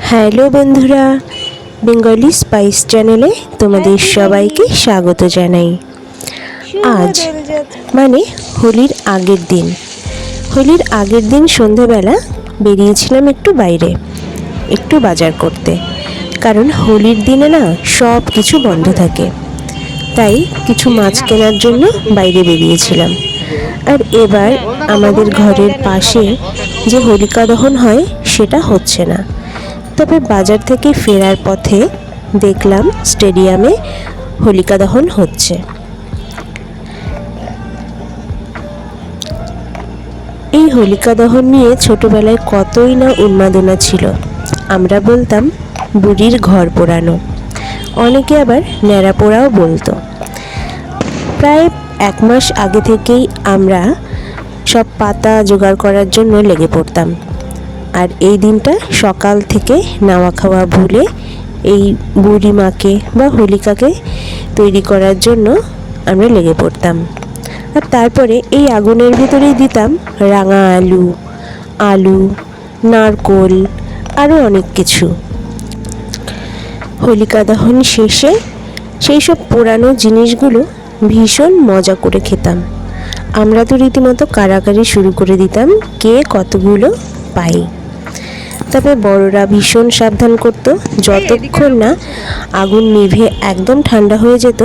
Hello বন্ধুরা, Bengali spice চ্যানেলে তোমাদের সবাইকে স্বাগত জানাই। আজ মানে হোলির আগের দিন সন্ধেবেলা বেরিয়েছিলাম একটু বাইরে, একটু বাজার করতে। কারণ হোলির দিনে না সব কিছু বন্ধ থাকে, তাই কিছু মাছ কেনার জন্য বাইরে বেরিয়েছিলাম। আর এবার আমাদের ঘরের পাশে যে হোলিকা দহন হয় সেটা হচ্ছে না। তবে বাজার থেকে ফেরার পথে দেখলাম স্টেডিয়ামে হোলিকা দহন হচ্ছে। এই হোলিকা দহন নিয়ে ছোটবেলায় কতই না উন্মাদনা ছিল। আমরা বলতাম বুড়ির ঘর পোড়ানো, অনেকে আবার ন্যাড়া পোড়াও বলতো। প্রায় 1 মাস আগে থেকেই আমরা সব পাতা জোগাড় করার জন্য লেগে পড়তাম। আর এই দিনটা সকাল থেকে নাওয়া খাওয়া ভুলে এই বুড়ি মাকে বা হোলিকাকে তৈরি করার জন্য আমরা লেগে পড়তাম। আর তারপরে এই আগুনের ভিতরেই দিতাম রাঙা আলু, নারকোল, আরও অনেক কিছু। হোলিকা দহন শেষে সেই সব পোড়ানো জিনিসগুলো ভীষণ মজা করে খেতাম। আমরা তো রীতিমতো কাড়াকাড়ি শুরু করে দিতাম কে কতগুলো পাই। তবে বড়রা ভীষণ সাবধান করতো, যতক্ষণ না আগুন নিভে একদম ঠান্ডা হয়ে যেত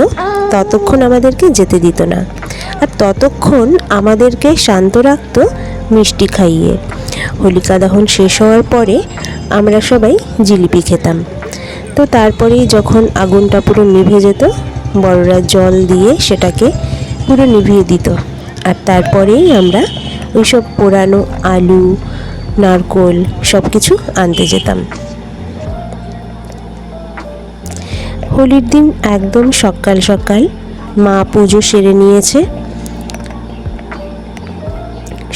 ততক্ষণ আমাদেরকে যেতে দিত না। আর ততক্ষণ আমাদেরকে শান্ত রাখতো মিষ্টি খাইয়ে। হোলিকা দহন শেষ হওয়ার পরে আমরা সবাই জিলিপি খেতাম। তো তারপরেই যখন আগুনটা পুরো নিভে যেত, বড়রা জল দিয়ে সেটাকে পুরো নিভিয়ে দিত। আর তারপরেই আমরা ওইসব পোড়ানো আলু, নারকোল সব কিছু আনতে যেতাম। হোলির দিন একদম সকাল সকাল মা পুজো সেরে নিয়েছে।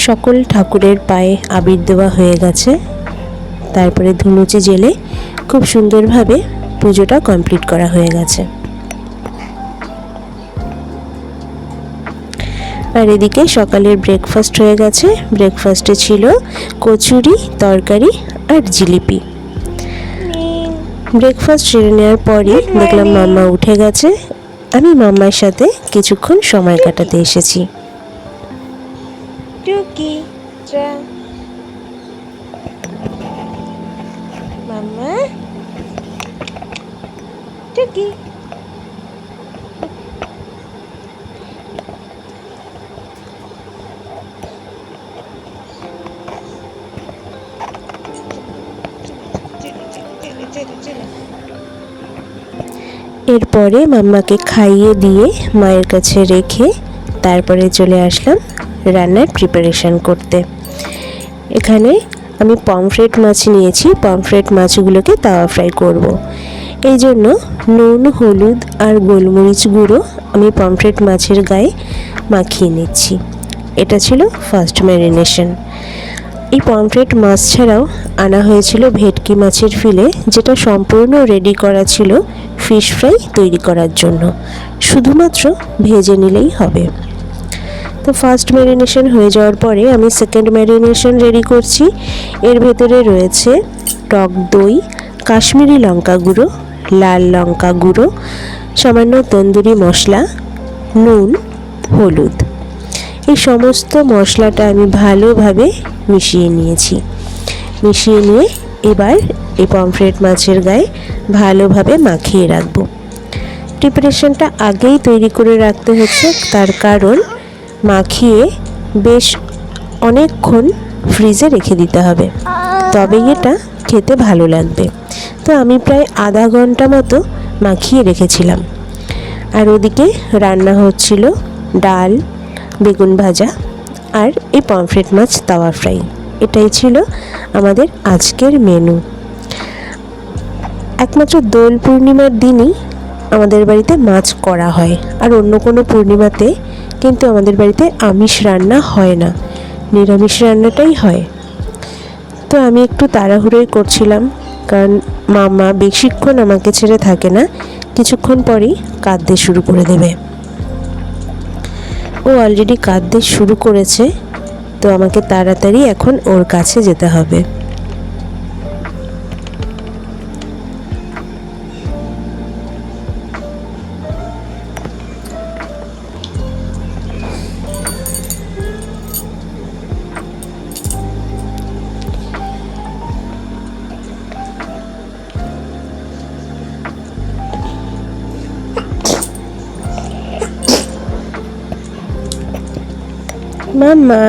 সকল ঠাকুরের পায়ে আবির দেওয়া হয়ে গেছে। তারপরে ধুনুচি জেলে খুব সুন্দরভাবে পুজোটা কমপ্লিট করা হয়ে গেছে। আর এদিকে সকালের ব্রেকফাস্ট হয়ে গেছে। ব্রেকফাস্টে ছিল কচুরি, তরকারি আর জিলিপি। ব্রেকফাস্ট সেরে নেওয়ার পরে দেখলাম মাম্মা উঠে গেছে। আমি মাম্মার সাথে কিছুক্ষণ সময় কাটাতে এসেছি। মাম্মা টুকি এরপরে মাম্মাকে খাইয়ে দিয়ে মায়ের কাছে রেখে তারপরে চলে আসলাম রান্নার প্রিপারেশন করতে। এখানে আমি পমফ্রেট মাছ নিয়েছি। পমফ্রেট মাছগুলোকে তাওয়া ফ্রাই করব। এই জন্য নুন, হলুদ আর গোলমরিচ গুঁড়ো আমি পমফ্রেট মাছের গায়ে মাখিয়ে নিচ্ছি। এটা ছিল ফার্স্ট ম্যারিনেশন। এই পমফ্রেট মাছ ছাড়াও আনা হয়েছিল ভেটকি মাছের ফিলে, যেটা সম্পূর্ণ রেডি করা ছিল ফিশ ফ্রাই তৈরি করার জন্য, শুধুমাত্র ভেজে নিলেই হবে। তো ফার্স্ট ম্যারিনেশন হয়ে যাওয়ার পরে আমি সেকেন্ড ম্যারিনেশন রেডি করছি। এর ভেতরে রয়েছে টক দই, কাশ্মীরি লঙ্কা গুঁড়ো, লাল লঙ্কা গুঁড়ো, সামান্য তন্দুরি মশলা, নুন, হলুদ। এই সমস্ত মশলাটা আমি ভালোভাবে মিশিয়ে নিয়েছি। মিশিয়ে নিয়ে এবার এই পমফ্রেট মাছের গায়ে ভালোভাবে মাখিয়ে রাখবো। প্রিপারেশনটা আগেই তৈরি করে রাখতে হচ্ছে, তার কারণ মাখিয়ে বেশ অনেকক্ষণ ফ্রিজে রেখে দিতে হবে, তবেই এটা খেতে ভালো লাগবে। তো আমি প্রায় আধা ঘন্টা মতো মাখিয়ে রেখেছিলাম। আর ওদিকে রান্না হচ্ছিল ডাল, বেগুন ভাজা আর এই পমফ্রেট মাছ তাওয়া ফ্রাই। এটাই ছিল আমাদের আজকের মেনু। একমাত্র দোল পূর্ণিমার দিনই আমাদের বাড়িতে মাছ করা হয়, আর অন্য কোনো পূর্ণিমাতে কিন্তু আমাদের বাড়িতে আমিষ রান্না হয় না, নিরামিষ রান্নাটাই হয়। তো আমি একটু তাড়াহুড়োই করছিলাম, কারণ মামা বেশিক্ষণ আমাকে ছেড়ে থাকে না, কিছুক্ষণ পরেই কাঁদতে শুরু করে দেবে। ও অলরেডি কাঁদতে শুরু করেছে, তো আমাকে তাড়াতাড়ি এখন ওর কাছে যেতে হবে। মাম্মা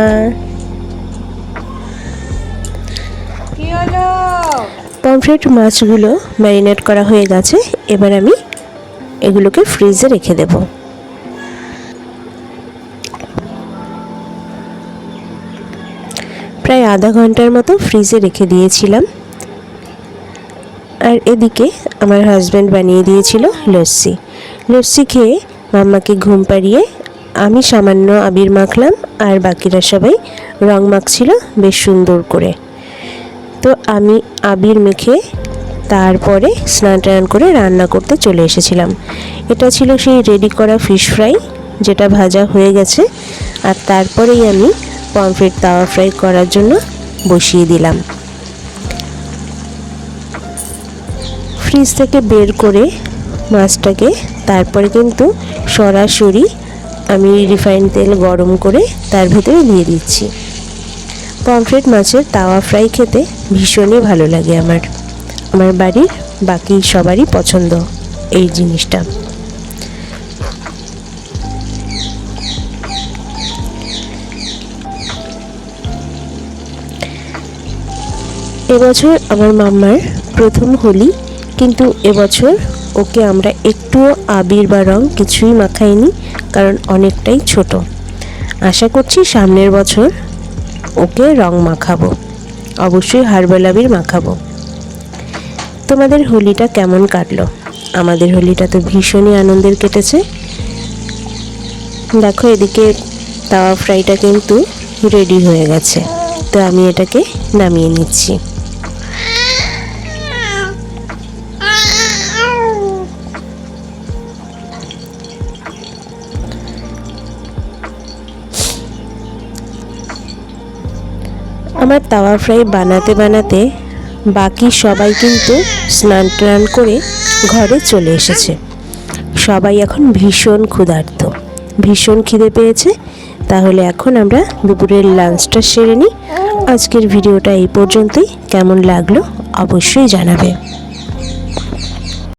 পমফ্রেট মাছগুলো ম্যারিনেট করা হয়ে গেছে। এবার আমি এগুলোকে ফ্রিজে রেখে দেব। প্রায় আধা ঘন্টার মতো ফ্রিজে রেখে দিয়েছিলাম। আর এদিকে আমার হাজব্যান্ড বানিয়ে দিয়েছিল লস্যি। লস্যি খেয়ে মাম্মাকে ঘুম পাড়িয়ে আমি সামান্য আবির মাখলাম, আর বাকিরা সবাই রং মাখছিল বেশ সুন্দর করে। তো আমি আবির মেখে তারপরে স্নান টান করে রান্না করতে চলে এসেছিলাম। এটা ছিল সেই রেডি করা ফিশ ফ্রাই, যেটা ভাজা হয়ে গেছে। আর তারপরেই আমি পমফ্রেট তাওয়া ফ্রাই করার জন্য বসিয়ে দিলাম। ফ্রিজ থেকে বের করে মাছটাকে তারপরে কিন্তু সরাসরি আমি রিফাইন তেল গরম করে তার ভেতরে দিয়ে দিচ্ছি। পমফ্রেট মাছের তাওয়া ফ্রাই খেতে ভীষণই ভালো লাগে আমার বাড়ির বাকি সবারই পছন্দ এই জিনিসটা। এবছর আমার মাম্মার প্রথম হোলি, কিন্তু এবছর ওকে আমরা একটুও আবির বা রং কিছুই মাখাইনি, কারণ অনেকটাই ছোট। আশা করছি সামনের বছর ওকে রং মাখাবো, অবশ্যই হার্বাল আবির মাখাবো। তোমাদের হোলিটা কেমন কাটলো? আমাদের হোলিটা তো ভীষণই আনন্দের কেটেছে। দেখো এদিকে তাওয়া ফ্রাইটা কিন্তু রেডি হয়ে গেছে, তো আমি এটাকে নামিয়ে নিচ্ছি। আমার তাওয়া ফ্রাই বানাতে বানাতে বাকি সবাই কিন্তু স্নান টান করে ঘরে চলে এসেছে। সবাই এখন ভীষণ ক্ষুধার্ত, ভীষণ খিদে পেয়েছে। তাহলে এখন আমরা দুপুরের লাঞ্চটা সেরে নিই। আজকের ভিডিওটা এই পর্যন্তই। কেমন লাগলো অবশ্যই জানাবে।